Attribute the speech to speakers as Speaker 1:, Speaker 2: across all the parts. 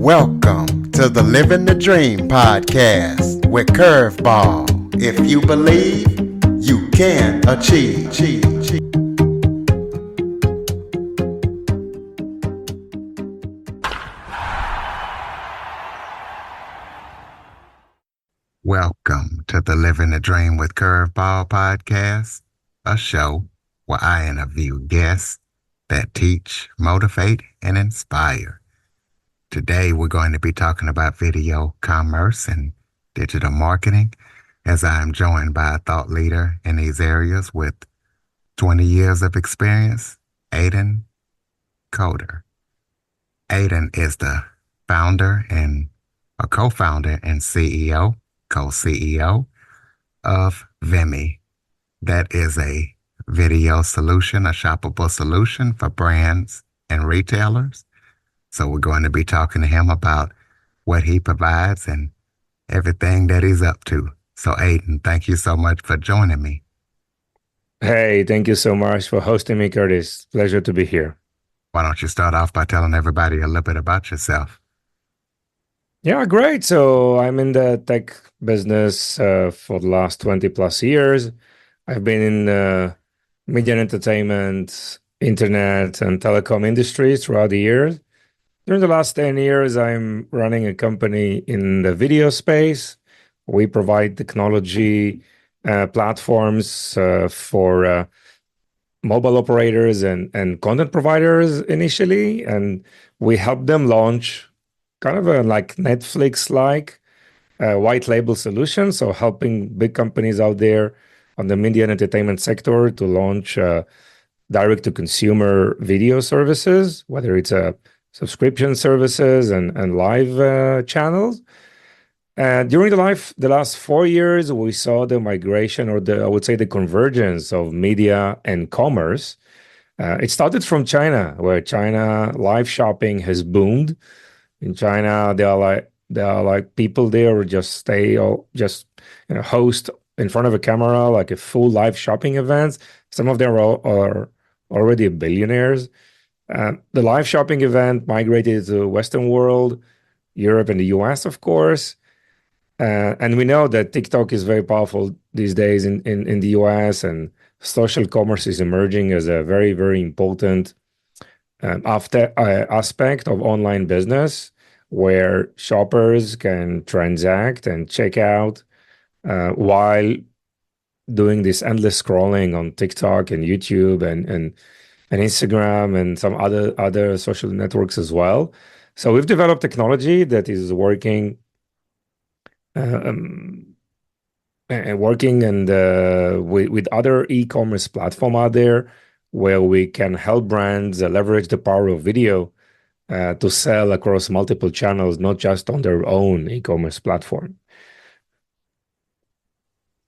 Speaker 1: Welcome to the Living the Dream podcast with Curveball. If you believe, you can achieve. Welcome to the Living the Dream with Curveball podcast, a show where I interview guests that teach, motivate, and inspire. Today, we're going to be talking about video commerce and digital marketing, as I am joined by a thought leader in these areas with 20 years of experience, Eitan Koter. Eitan is the founder and a co-founder and CEO, co-CEO of Vimmy. That is a video solution, a shoppable solution for brands and retailers. So we're going to be talking to him about what he provides and everything that he's up to. So Eitan, thank you so much for joining me.
Speaker 2: Hey, thank you so much for hosting me, Curtis. Pleasure to be here.
Speaker 1: Why don't you start off by telling everybody a little bit about yourself?
Speaker 2: Yeah, great. So I'm in the tech business for the last 20 plus years. I've been in media and entertainment, internet, and telecom industries throughout the years. During the last 10 years, I'm running a company in the video space. We provide technology platforms for mobile operators and content providers initially, and we help them launch kind of a like Netflix-like white label solution. So helping big companies out there on the media and entertainment sector to launch direct-to-consumer video services, whether it's subscription services and live channels. During the last 4 years, we saw the migration, or I would say the convergence of media and commerce. It started from China, where China live shopping has boomed. In China, there are like people there who just stay or just host in front of a camera like a full live shopping events. Some of them are already billionaires. The live shopping event migrated to Western world, Europe and the US, of course. And we know that TikTok is very powerful these days in the US, and social commerce is emerging as a very, very important aspect of online business, where shoppers can transact and check out while doing this endless scrolling on TikTok and YouTube and Instagram and some other social networks as well. So we've developed technology that is working and with other e-commerce platform out there, where we can help brands leverage the power of video to sell across multiple channels, not just on their own e-commerce platform.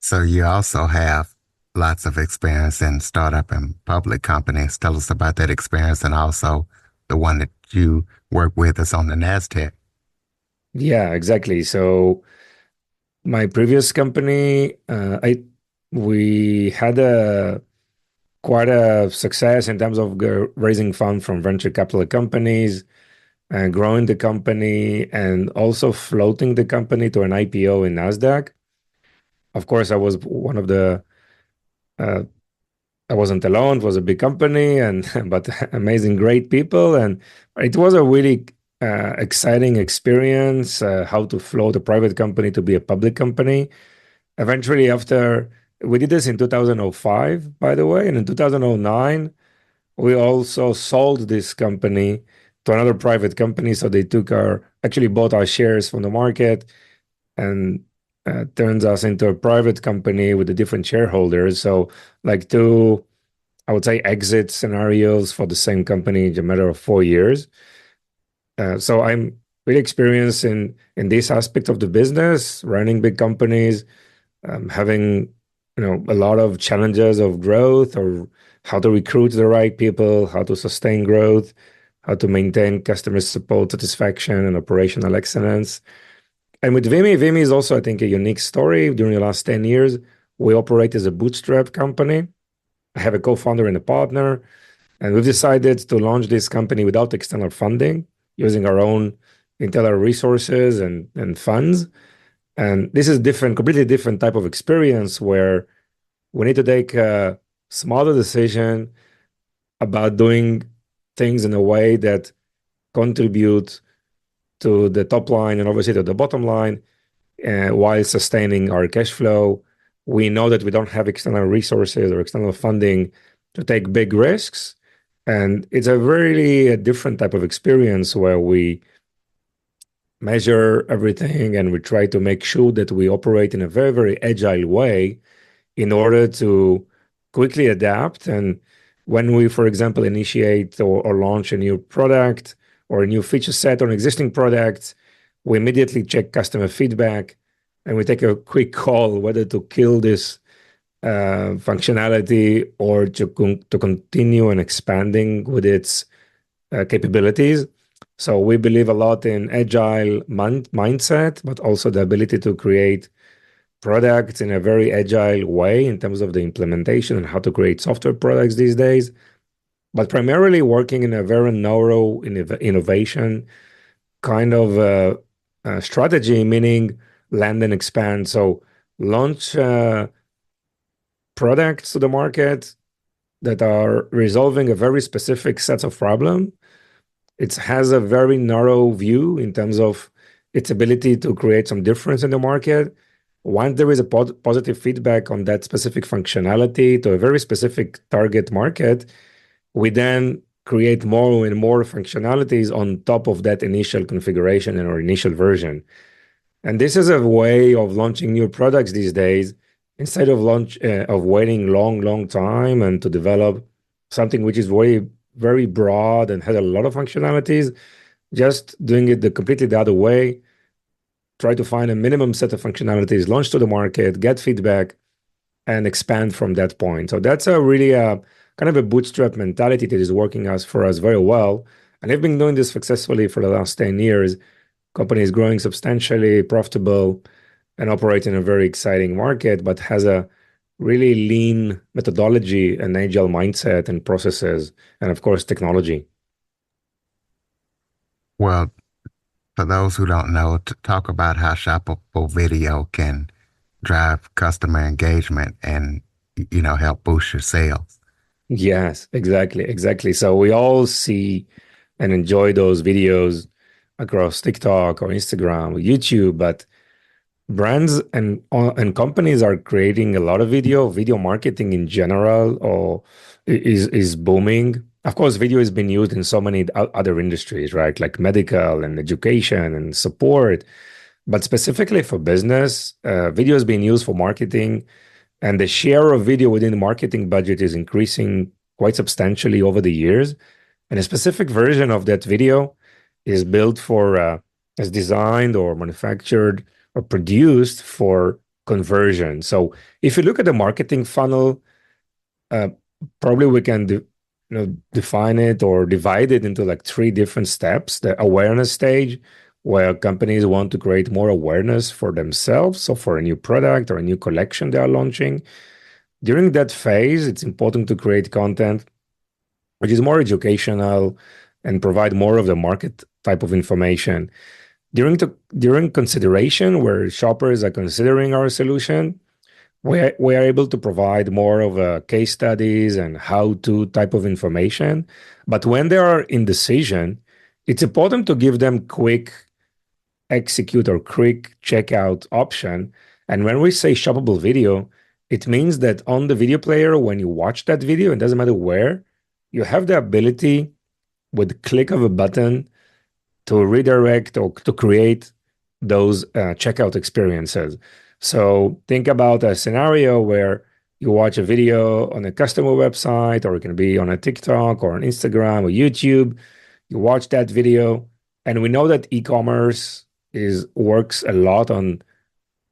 Speaker 1: So you also have lots of experience in startup and public companies. Tell us about that experience, and also the one that you work with is on the NASDAQ.
Speaker 2: Yeah, exactly. So my previous company, we had quite a success in terms of raising funds from venture capital companies and growing the company, and also floating the company to an IPO in NASDAQ. Of course, I was one of the I wasn't alone. It was a big company, but amazing, great people, and it was a really exciting experience. How to float a private company to be a public company. Eventually, after we did this in 2005, by the way, and in 2009, we also sold this company to another private company. So they actually bought our shares from the market, and turns us into a private company with the different shareholders. So like two, I would say, exit scenarios for the same company in a matter of 4 years. So I'm really experienced in this aspect of the business, running big companies, having a lot of challenges of growth, or how to recruit the right people, how to sustain growth, how to maintain customer support satisfaction and operational excellence. And with Vimmy is also, I think, a unique story. During the last 10 years, we operate as a bootstrap company. I have a co-founder and a partner, and we've decided to launch this company without external funding, using our own internal resources and funds. And this is different, completely different type of experience where we need to take a smaller decision about doing things in a way that contribute to the top line and obviously to the bottom line while sustaining our cash flow. We know that we don't have external resources or external funding to take big risks. And it's a really a different type of experience where we measure everything and we try to make sure that we operate in a very, very agile way in order to quickly adapt. And when we, for example, initiate or launch a new product or a new feature set on existing products, we immediately check customer feedback and we take a quick call whether to kill this functionality or to continue and expanding with its capabilities. So we believe a lot in agile mindset, but also the ability to create products in a very agile way in terms of the implementation and how to create software products these days, but primarily working in a very narrow innovation kind of strategy, meaning land and expand. So launch products to the market that are resolving a very specific set of problem. It has a very narrow view in terms of its ability to create some difference in the market. Once there is a positive feedback on that specific functionality to a very specific target market, we then create more and more functionalities on top of that initial configuration and or initial version. And this is a way of launching new products these days. Instead of waiting long time and to develop something which is very broad and has a lot of functionalities, just doing it completely the other way. Try to find a minimum set of functionalities, launch to the market, get feedback, and expand from that point. So that's a really kind of a bootstrap mentality that is working for us very well. And I've been doing this successfully for the last 10 years. Company is growing substantially, profitable, and operating in a very exciting market, but has a really lean methodology and agile mindset and processes, and of course, technology.
Speaker 1: Well, for those who don't know, to talk about how shoppable video can drive customer engagement and, help boost your sales.
Speaker 2: Yes, exactly. So we all see and enjoy those videos across TikTok or Instagram or YouTube, but brands and companies are creating a lot of video marketing in general or is booming. Of course, video has been used in so many other industries, right? Like medical and education and support. But specifically for business, video is being used for marketing, and the share of video within the marketing budget is increasing quite substantially over the years. And a specific version of that video is built is designed or manufactured or produced for conversion. So if you look at the marketing funnel, uh, probably we can define it or divide it into like three different steps. The awareness stage, where companies want to create more awareness for themselves, so for a new product or a new collection they are launching. During that phase, it's important to create content which is more educational and provide more of the market type of information. During consideration, where shoppers are considering our solution, we are able to provide more of a case studies and how-to type of information. But when they are in decision, it's important to give them quick execute or quick checkout option. And when we say shoppable video, it means that on the video player, when you watch that video, it doesn't matter where, you have the ability with the click of a button to redirect or to create those checkout experiences. So think about a scenario where you watch a video on a customer website, or it can be on a TikTok or on Instagram or YouTube. You watch that video, and we know that e-commerce works a lot on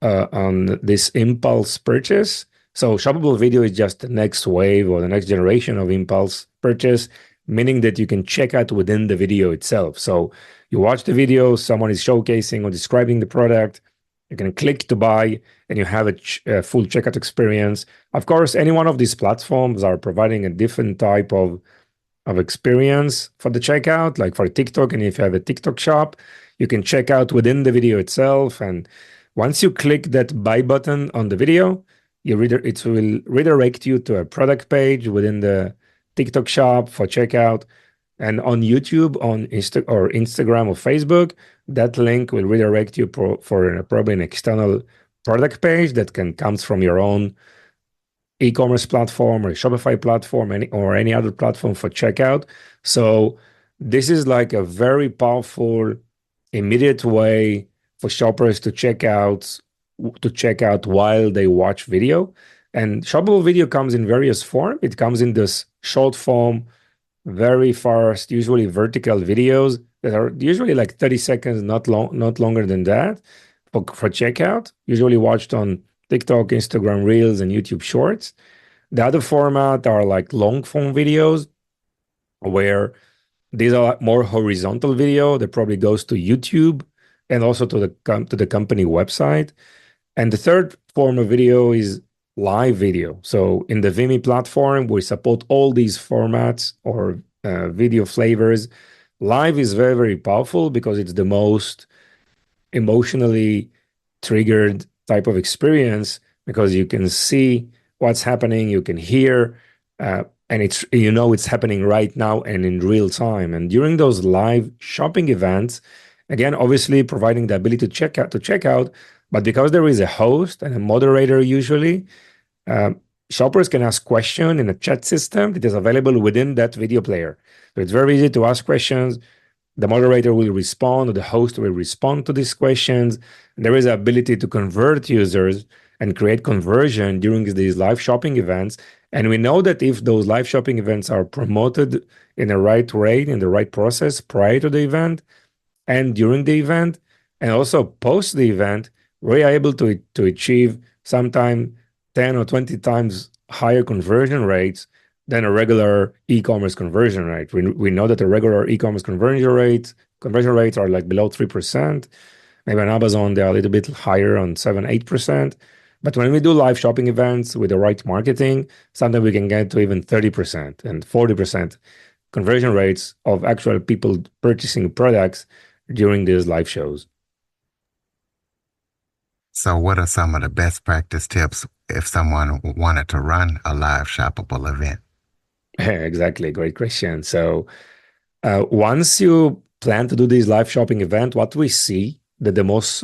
Speaker 2: this impulse purchase. So shoppable video is just the next wave or the next generation of impulse purchase, meaning that you can check out within the video itself. So you watch the video, someone is showcasing or describing the product, you can click to buy, and you have a full checkout experience. Of course, any one of these platforms are providing a different type of of experience for the checkout, like for TikTok. And if you have a TikTok shop, you can check out within the video itself. And once you click that buy button on the video, it will redirect you to a product page within the TikTok shop for checkout. And on YouTube, on Instagram or Facebook, that link will redirect you for probably an external product page that comes from your own e-commerce platform or Shopify platform, or any other platform for checkout. So this is like a very powerful, immediate way for shoppers to check out while they watch video. And shoppable video comes in various form. It comes in this short form, very fast, usually vertical videos that are usually like 30 seconds, not longer than that, for checkout, usually watched on TikTok, Instagram Reels, and YouTube Shorts. The other format are like long form videos, where these are more horizontal video that probably goes to YouTube and also to the company website. And the third form of video is live video. So in the Vimeo platform, we support all these formats or video flavors. Live is very, very powerful because it's the most emotionally triggered type of experience, because you can see what's happening, you can hear, and it's happening right now and in real time. And during those live shopping events, again, obviously providing the ability to check out, but because there is a host and a moderator usually, shoppers can ask questions in a chat system that is available within that video player. So it's very easy to ask questions. The moderator will respond, or the host will respond to these questions. There is an ability to convert users and create conversion during these live shopping events. And we know that if those live shopping events are promoted in the right way, in the right process prior to the event and during the event, and also post the event, we're able to achieve sometimes 10 or 20 times higher conversion rates than a regular e-commerce conversion rate. We know that the regular e-commerce conversion rates are like below 3%. Maybe on Amazon, they're a little bit higher, on 7-8%. But when we do live shopping events with the right marketing, sometimes we can get to even 30% and 40% conversion rates of actual people purchasing products during these live shows.
Speaker 1: So what are some of the best practice tips if someone wanted to run a live shoppable event?
Speaker 2: Exactly. Great question. So once you plan to do this live shopping event, what we see that the most,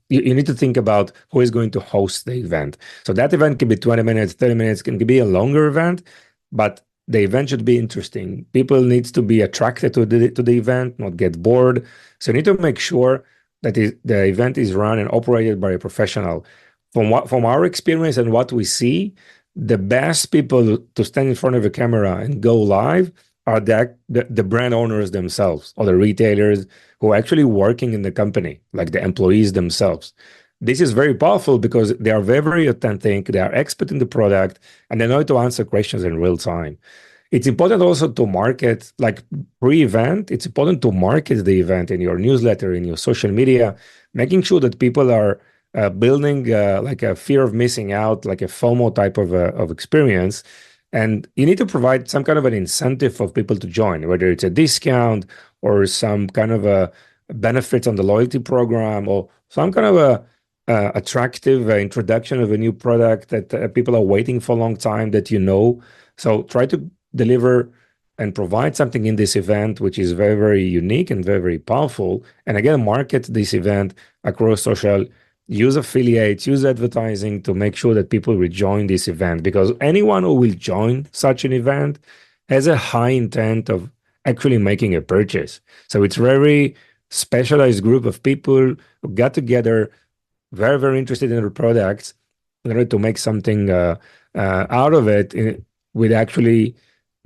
Speaker 2: you need to think about who is going to host the event. So that event can be 20 minutes, 30 minutes, can be a longer event, but the event should be interesting. People need to be attracted to the event, not get bored. So you need to make sure that the event is run and operated by a professional. From our experience and what we see, the best people to stand in front of a camera and go live are the brand owners themselves, or the retailers who are actually working in the company, like the employees themselves. This is very powerful because they are very, very authentic, they are expert in the product, and they know how to answer questions in real time. It's important also to market, like pre-event, it's important to market the event in your newsletter, in your social media, making sure that people are building like a fear of missing out, like a FOMO type of experience. And you need to provide some kind of an incentive for people to join, whether it's a discount or some kind of a benefit on the loyalty program, or some kind of a attractive introduction of a new product that people are waiting for a long time that you know. So try to deliver and provide something in this event which is very, very unique and very, very powerful. And again, market this event across social, use affiliates, use advertising to make sure that people will join this event, because anyone who will join such an event has a high intent of actually making a purchase. So it's very specialized group of people who got together, very, very interested in the products, in order to make something out of it, with actually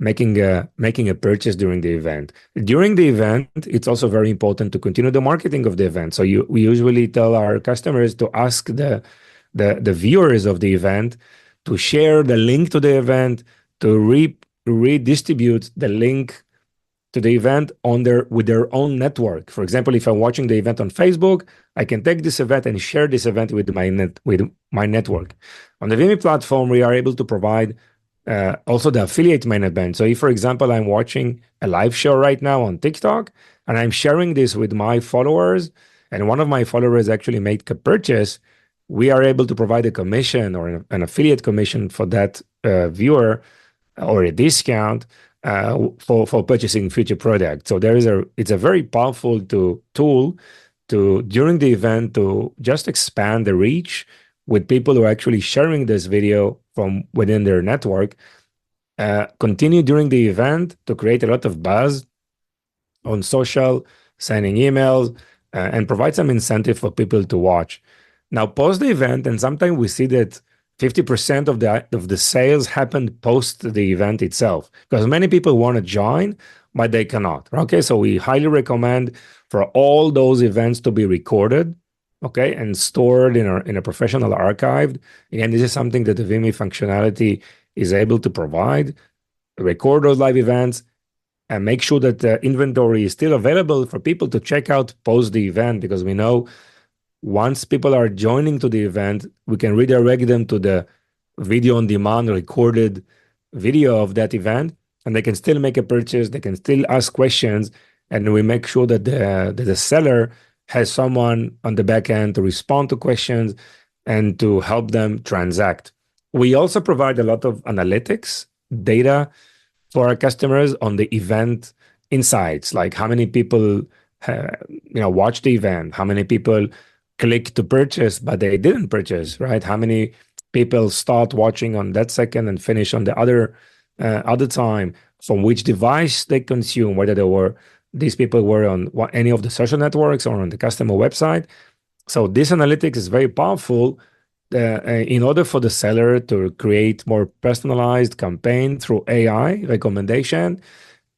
Speaker 2: making a purchase during the event. During the event, it's also very important to continue the marketing of the event. So we usually tell our customers to ask the viewers of the event to share the link to the event, to redistribute the link to the event with their own network. For example, if I'm watching the event on Facebook, I can take this event and share this event with my network. On the Vimeo platform, we are able to provide Also the affiliate management. So if, for example, I'm watching a live show right now on TikTok and I'm sharing this with my followers, and one of my followers actually made a purchase, we are able to provide a commission or an affiliate commission for that viewer or a discount for purchasing future products. So it's a very powerful tool to during the event to just expand the reach with people who are actually sharing this video from within their network. Continue during the event to create a lot of buzz on social, sending emails, and provide some incentive for people to watch. Now, post the event, and sometimes we see that 50% of the sales happen post the event itself because many people want to join, but they cannot. Okay, so we highly recommend for all those events to be recorded, okay, and stored in a professional archive. Again, this is something that the Vimy functionality is able to provide. Record those live events and make sure that the inventory is still available for people to check out post the event, because we know once people are joining to the event, we can redirect them to the video on demand recorded video of that event, and they can still make a purchase, they can still ask questions, and we make sure that the seller has someone on the back end to respond to questions and to help them transact. We also provide a lot of analytics data for our customers on the event insights, like how many people watch the event, how many people click to purchase but they didn't purchase, right? How many people start watching on that second and finish on the other time, from which device they consume, whether these people were on any of the social networks or on the customer website. So this analytics is very powerful in order for the seller to create more personalized campaign through AI recommendation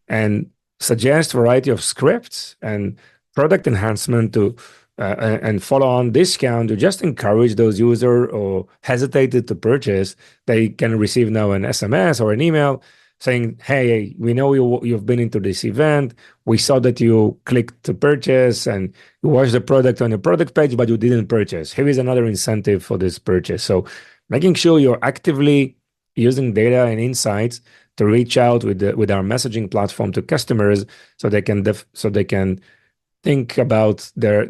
Speaker 2: and suggest variety of scripts and product enhancement to and follow on discount to just encourage those users or hesitated to purchase. They can receive now an SMS or an email saying, hey, we know you've been into this event. We saw that you clicked to purchase and you watched the product on your product page, but you didn't purchase. Here is another incentive for this purchase. So making sure you're actively using data and insights to reach out with our messaging platform to customers so they can think about their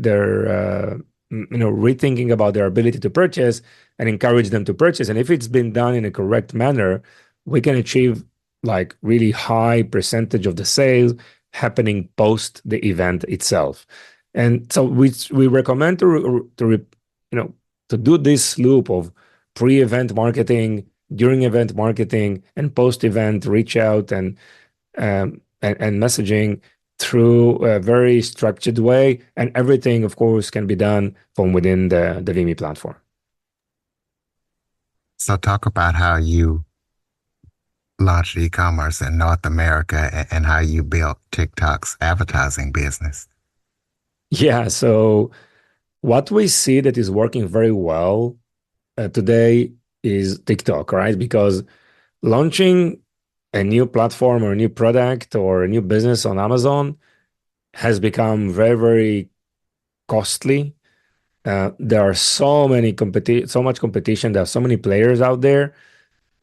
Speaker 2: rethinking about their ability to purchase and encourage them to purchase. And if it's been done in a correct manner, we can achieve like really high percentage of the sales happening post the event itself. And so we recommend to do this loop of pre-event marketing, during event marketing, and post-event reach out and messaging through a very structured way. And everything, of course, can be done from within the Vimy platform.
Speaker 1: So talk about how you launched e-commerce in North America and how you built TikTok's advertising business.
Speaker 2: Yeah, so what we see that is working very well today is TikTok, right? Because launching a new platform or a new product or a new business on Amazon has become very, very costly. There are so much competition. There are so many players out there.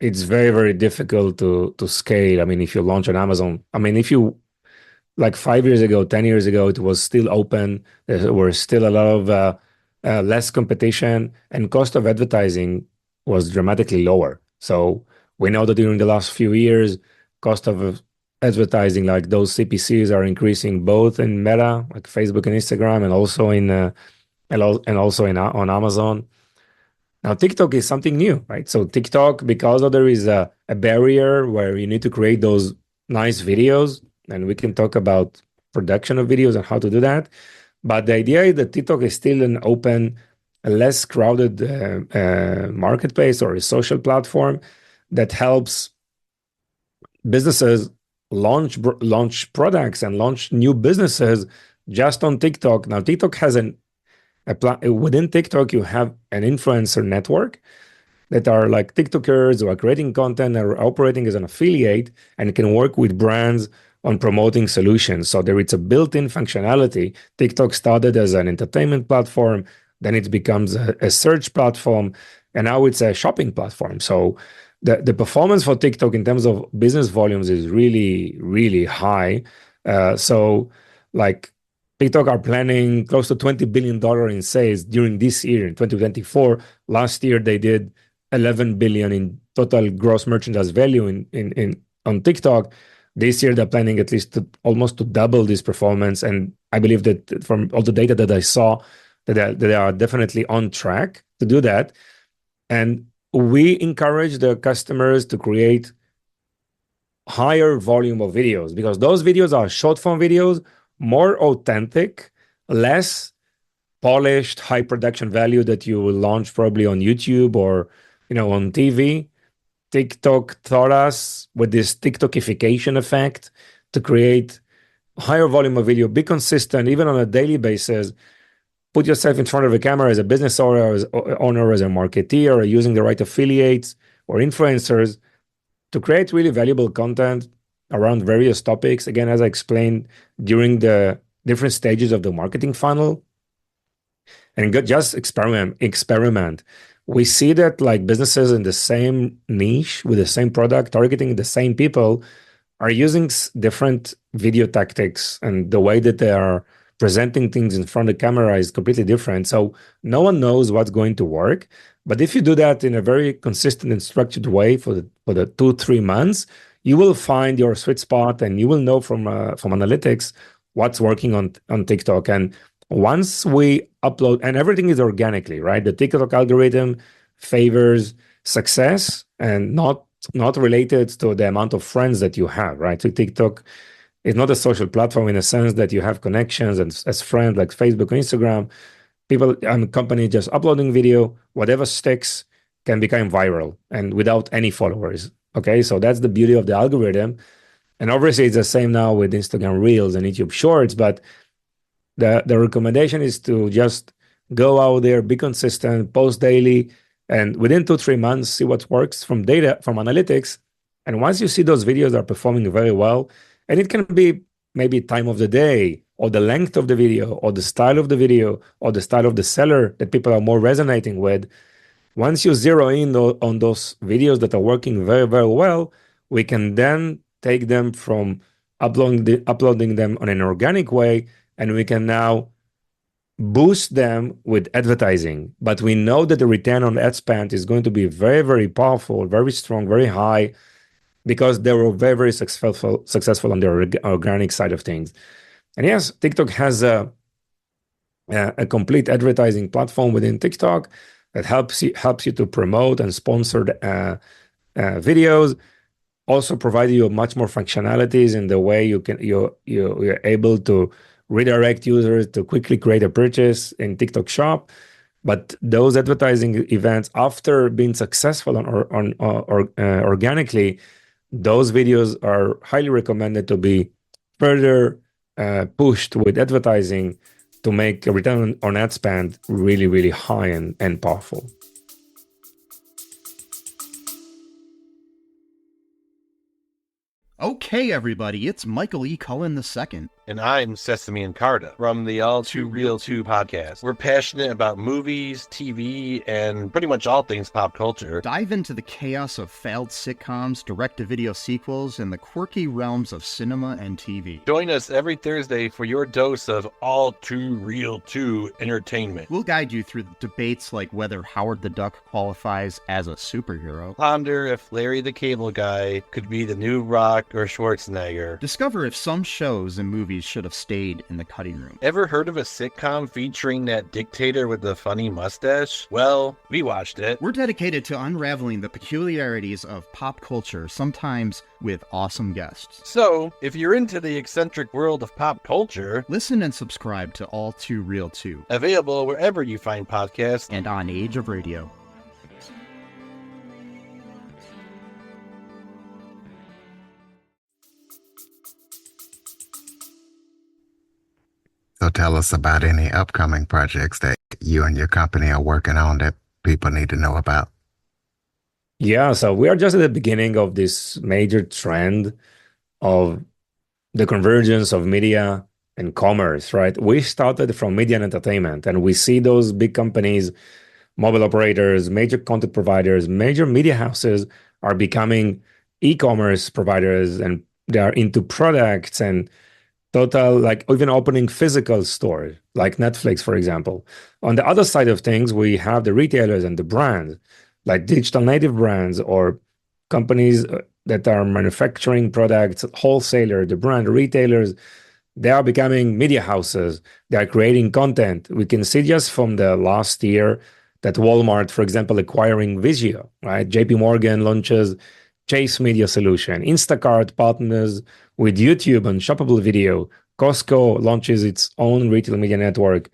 Speaker 2: It's very, very difficult to scale. I mean, if you launch on Amazon, if you like 5 years ago, 10 years ago, it was still open. There were still a lot of less competition, and cost of advertising was dramatically lower. So we know that during the last few years, cost of advertising, like those CPCs, are increasing both in Meta, like Facebook and Instagram, and also on Amazon. Now, TikTok is something new, right? So TikTok, because there is a barrier where you need to create those nice videos, and we can talk about production of videos and how to do that. But the idea is that TikTok is still an open, a less crowded marketplace or a social platform that helps businesses launch products and launch new businesses just on TikTok. Now, TikTok has within TikTok, you have an influencer network that are like TikTokers who are creating content or operating as an affiliate and can work with brands on promoting solutions. So there is a built-in functionality. TikTok started as an entertainment platform. then it becomes a search platform, and now it's a shopping platform. So the performance for TikTok in terms of business volumes is really, really high. So like TikTok are planning close to $20 billion in sales during this year in 2024. Last year they did 11 billion in total gross merchandise value in on TikTok. This year they're planning at least almost to double this performance, and I believe that from all the data that I saw, that they are definitely on track to do that. And we encourage the customers to create higher volume of videos because those videos are short form videos, more authentic, less polished, high production value that you will launch probably on YouTube or on TV. TikTok taught us with this TikTokification effect to create higher volume of video, be consistent even on a daily basis. Put yourself in front of a camera as a business owner, as a marketeer, or using the right affiliates or influencers to create really valuable content around various topics. Again, as I explained during the different stages of the marketing funnel, and just experiment. We see that like businesses in the same niche with the same product, targeting the same people, are using different video tactics, and the way that they are presenting things in front of the camera is completely different. So no one knows what's going to work. But if you do that in a very consistent and structured way for the 2-3 months, you will find your sweet spot, and you will know from analytics what's working on TikTok. And once we upload, and everything is organically, right? The TikTok algorithm favors success and not related to the amount of friends that you have, right? So TikTok is not a social platform in a sense that you have connections and as friends like Facebook or Instagram. People and company just uploading video, whatever sticks can become viral and without any followers. Okay, so that's the beauty of the algorithm. And obviously it's the same now with Instagram Reels and YouTube Shorts, but the recommendation is to just go out there, be consistent, post daily, and within 2-3 months, see what works from data, from analytics. And once you see those videos are performing very well, and it can be maybe time of the day, or the length of the video, or the style of the video, or the style of the seller that people are more resonating with. Once you zero in on those videos that are working very, very well, we can then take them from uploading them on an organic way, and we can now boost them with advertising. But we know that the return on ad spend is going to be very, very powerful, very strong, very high, because they were very, very successful on the organic side of things. And yes, TikTok has a complete advertising platform within TikTok that helps you to promote and sponsor videos. Also provide you much more functionalities in the way you're able to redirect users to quickly create a purchase in TikTok Shop. But those advertising events, after being successful organically, those videos are highly recommended to be further pushed with advertising to make a return on ad spend really, really high and powerful.
Speaker 3: Okay, everybody, it's Michael E. Cullen II.
Speaker 4: And I'm Sesame and Carta from the All Too Real 2 podcast. We're passionate about movies, TV, and pretty much all things pop culture.
Speaker 3: Dive into the chaos of failed sitcoms, direct-to-video sequels, and the quirky realms of cinema and TV.
Speaker 4: Join us every Thursday for your dose of All Too Real 2 entertainment.
Speaker 3: We'll guide you through debates like whether Howard the Duck qualifies as a superhero.
Speaker 4: Ponder if Larry the Cable Guy could be the new Rock or Schwarzenegger.
Speaker 3: Discover if some shows and movies should have stayed in the cutting room.
Speaker 4: Ever heard of a sitcom featuring that dictator with the funny mustache? Well, we watched it.
Speaker 3: We're dedicated to unraveling the peculiarities of pop culture, sometimes with awesome guests.
Speaker 4: So, if you're into the eccentric world of pop culture,
Speaker 3: listen and subscribe to All Too Real 2.
Speaker 4: Available wherever you find podcasts
Speaker 3: and on Age of Radio.
Speaker 1: So tell us about any upcoming projects that you and your company are working on that people need to know about.
Speaker 2: Yeah, so we are just at the beginning of this major trend of the convergence of media and commerce, right? We started from media and entertainment, and we see those big companies, mobile operators, major content providers, major media houses are becoming e-commerce providers, and they are into products and total, like even opening physical stores like Netflix, for example. On the other side of things, we have the retailers and the brands, like digital native brands or companies that are manufacturing products, wholesaler, the brand retailers. They are becoming media houses. They are creating content. We can see just from the last year that Walmart, for example, acquiring Vizio, right? JP Morgan launches Chase Media Solution. Instacart partners with YouTube and Shoppable Video. Costco launches its own retail media network.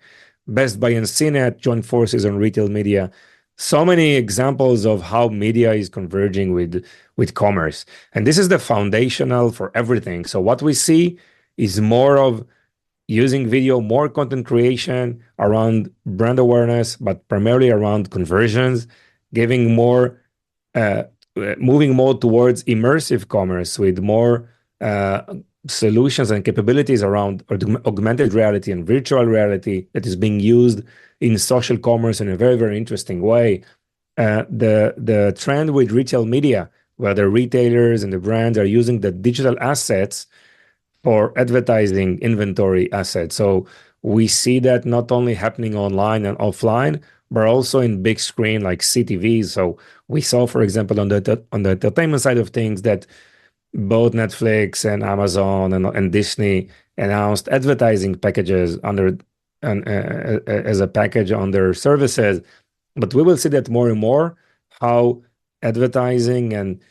Speaker 2: Best Buy and CNET join forces on retail media. So many examples of how media is converging with commerce. And this is the foundational for everything. So what we see is more of using video, more content creation around brand awareness, but primarily around conversions, giving more, moving more towards immersive commerce with more solutions and capabilities around augmented reality and virtual reality that is being used in social commerce in a very, very interesting way. The trend with retail media, where the retailers and the brands are using the digital assets for advertising inventory assets. So we see that not only happening online and offline, but also in big screen like CTVs. So we saw, for example, on the entertainment side of things, that both Netflix and Amazon and Disney announced advertising packages under as a package on their services. But we will see that more and more, how advertising and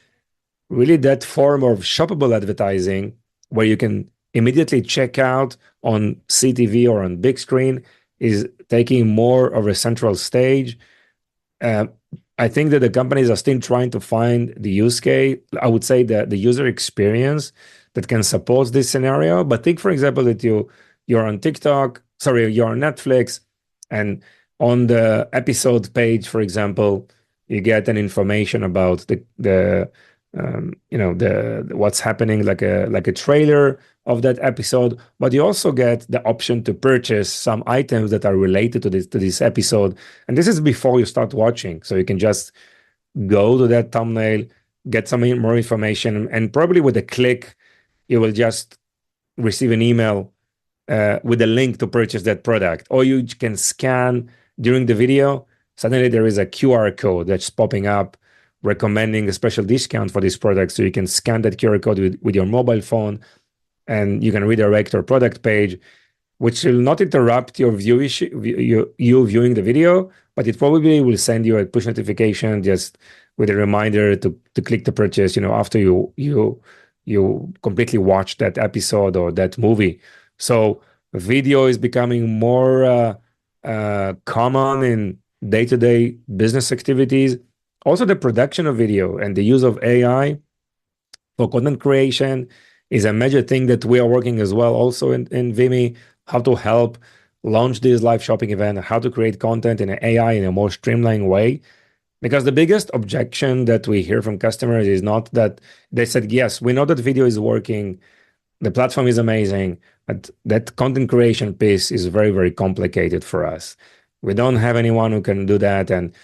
Speaker 2: really that form of shoppable advertising, where you can immediately check out on CTV or on big screen, is taking more of a central stage. I think that the companies are still trying to find the use case. I would say that the user experience that can support this scenario. But think, for example, that you're on TikTok, sorry, you're on Netflix, and on the episode page, for example, you get an information about the what's happening, like a trailer of that episode. But you also get the option to purchase some items that are related to this episode, and this is before you start watching. So you can just go to that thumbnail, get some more information, and probably with a click, you will just receive an email with a link to purchase that product. Or you can scan during the video. Suddenly there is a QR code that's popping up recommending a special discount for this product. So you can scan that QR code with your mobile phone, and you can redirect your product page, which will not interrupt your you viewing the video, but it probably will send you a push notification just with a reminder to click the purchase, after you completely watch that episode or that movie. So video is becoming more common in day-to-day business activities. Also, the production of video and the use of AI for content creation is a major thing that we are working as well also in Vimy, how to help launch this live shopping event, how to create content in an AI in a more streamlined way. Because the biggest objection that we hear from customers is not that they said, yes, we know that video is working, the platform is amazing, but that content creation piece is very, very complicated for us. We don't have anyone who can do that, and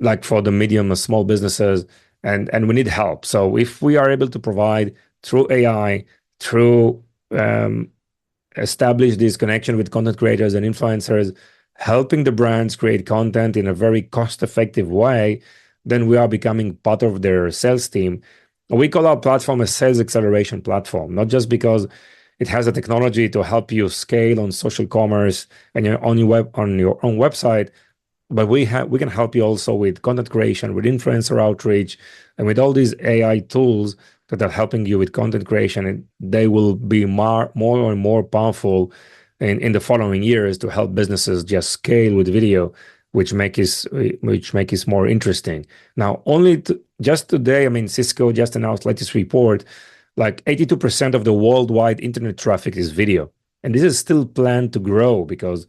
Speaker 2: like for the medium or small businesses, and we need help. So if we are able to provide through AI, through establish this connection with content creators and influencers, helping the brands create content in a very cost-effective way, then we are becoming part of their sales team. We call our platform a sales acceleration platform, not just because it has a technology to help you scale on social commerce and on your own website, but we can help you also with content creation, with influencer outreach, and with all these AI tools that are helping you with content creation. And they will be more and more powerful in the following years to help businesses just scale with video, which make it more interesting. Now, just today, Cisco just announced latest report, like 82% of the worldwide internet traffic is video. And this is still planned to grow, because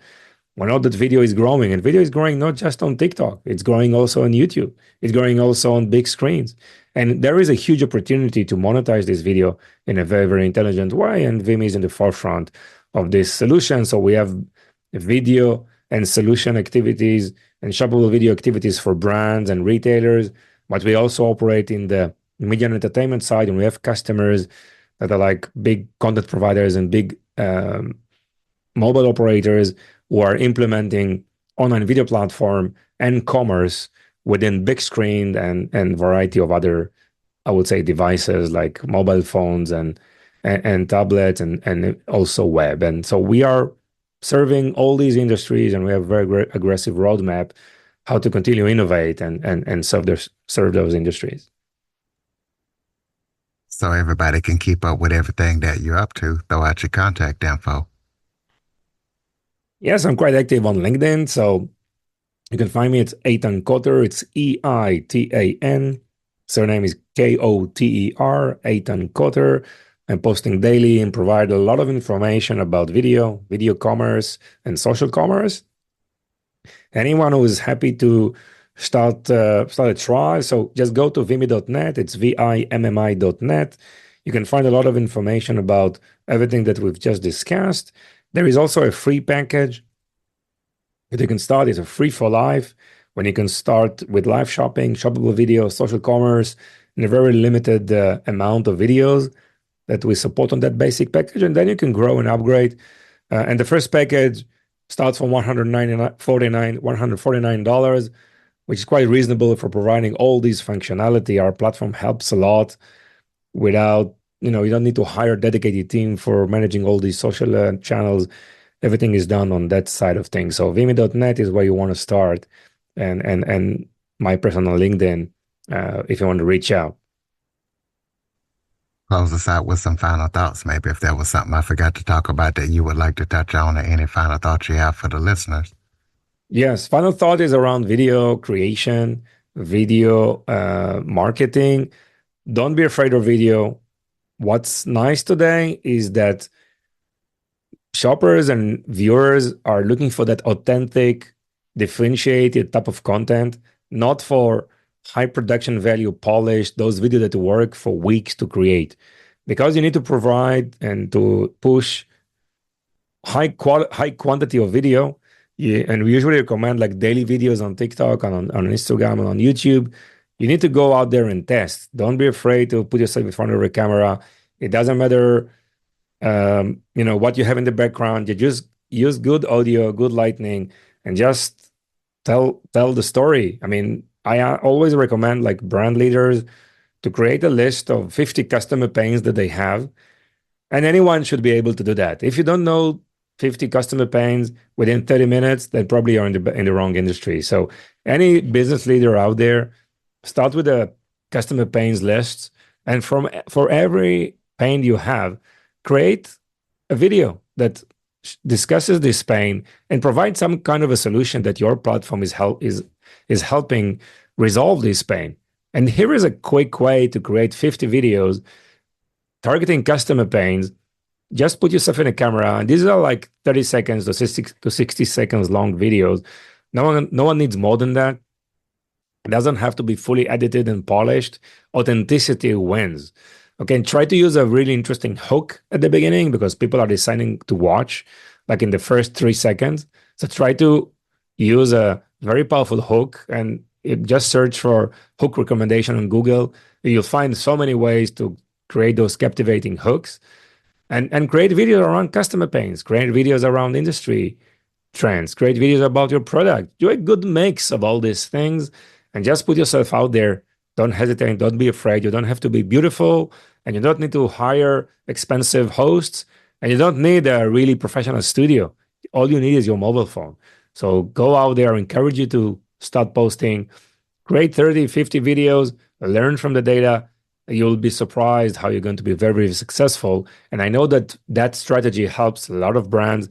Speaker 2: we know that video is growing, and video is growing not just on TikTok, it's growing also on YouTube. It's growing also on big screens. And there is a huge opportunity to monetize this video in a very, very intelligent way, and Vimy is in the forefront of this solution. So we have video and solution activities and shoppable video activities for brands and retailers, but we also operate in the media and entertainment side, and we have customers that are like big content providers and big mobile operators who are implementing online video platform and commerce within big screen and variety of other, I would say, devices like mobile phones and tablets and also web. And so we are serving all these industries, and we have a very aggressive roadmap how to continue innovate and serve those industries.
Speaker 1: So everybody can keep up with everything that you're up to. Throw out your contact info.
Speaker 2: Yes, I'm quite active on LinkedIn, so you can find me. It's Eitan Koter. It's Eitan. Surname is Koter. Eitan Koter. I'm posting daily and provide a lot of information about video commerce, and social commerce. Anyone who is happy to start a trial, so just go to vimmi.net. It's vimmi.net. You can find a lot of information about everything that we've just discussed. There is also a free package that you can start. It's a free for life, when you can start with live shopping, shoppable video, social commerce, in a very limited amount of videos that we support on that basic package, and then you can grow and upgrade. And the first package starts from $149, which is quite reasonable for providing all these functionality. Our platform helps a lot without, you don't need to hire a dedicated team for managing all these social channels. Everything is done on that side of things. So vimmi.net is where you want to start, and my personal LinkedIn if you want to reach out.
Speaker 1: Close us out with some final thoughts, maybe, if there was something I forgot to talk about that you would like to touch on, or any final thoughts you have for the listeners.
Speaker 2: Yes, final thought is around video creation, video marketing. Don't be afraid of video. What's nice today is that shoppers and viewers are looking for that authentic, differentiated type of content, not for high production value, polished, those videos that work for weeks to create. Because you need to provide and to push high quantity of video. And we usually recommend like daily videos on TikTok and on Instagram and on YouTube. You need to go out there and test. Don't be afraid to put yourself in front of a camera. It doesn't matter what you have in the background. You just use good audio, good lighting, and just tell the story. I mean, I always recommend like brand leaders to create a list of 50 customer pains that they have, and anyone should be able to do that. If you don't know 50 customer pains within 30 minutes, then probably you're in the wrong industry. So any business leader out there, start with a customer pains list, and for every pain you have, create a video that discusses this pain and provide some kind of a solution that your platform is helping resolve this pain. And here is a quick way to create 50 videos targeting customer pains. Just put yourself in a camera, and these are like 30 seconds to 60 seconds long videos. No one needs more than that. It doesn't have to be fully edited and polished. Authenticity wins. Okay, and try to use a really interesting hook at the beginning, because people are deciding to watch like in the first 3 seconds. So try to use a very powerful hook, and just search for hook recommendation on Google. You'll find so many ways to create those captivating hooks, and create videos around customer pains, create videos around industry trends, create videos about your product. Do a good mix of all these things, and just put yourself out there. Don't hesitate. Don't be afraid. You don't have to be beautiful, and you don't need to hire expensive hosts, and you don't need a really professional studio. All you need is your mobile phone. So go out there. I encourage you to start posting, create 30, 50 videos, learn from the data. You'll be surprised how you're going to be very, very successful. And I know that strategy helps a lot of brands.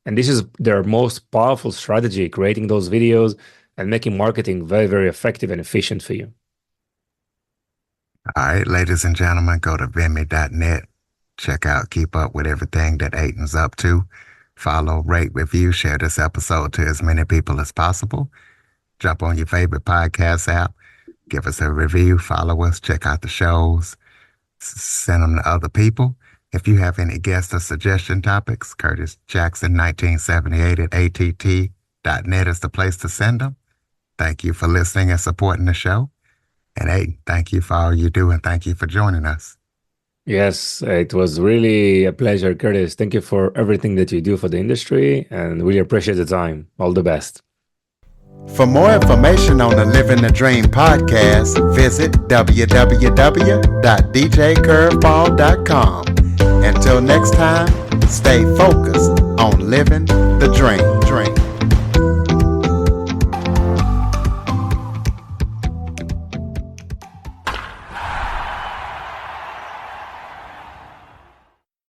Speaker 2: And this is their most powerful strategy, creating those videos and making marketing very, very effective and efficient for you.
Speaker 1: All right, ladies and gentlemen, go to vimmi.net. Check out, keep up with everything that Eitan's up to. Follow, rate, review, share this episode to as many people as possible. Jump on your favorite podcast app. Give us a review, follow us, check out the shows, send them to other people. If you have any guest or suggestion topics, Curtis Jackson 1978 at att.net is the place to send them. Thank you for listening and supporting the show. And Eitan, thank you for all you do, and thank you for joining us.
Speaker 2: Yes, it was really a pleasure, Curtis. Thank you for everything that you do for the industry, and really appreciate the time. All the best.
Speaker 1: For more information on the Living the Dream podcast, visit www.djcurveball.com. Until next time, stay focused on living the dream.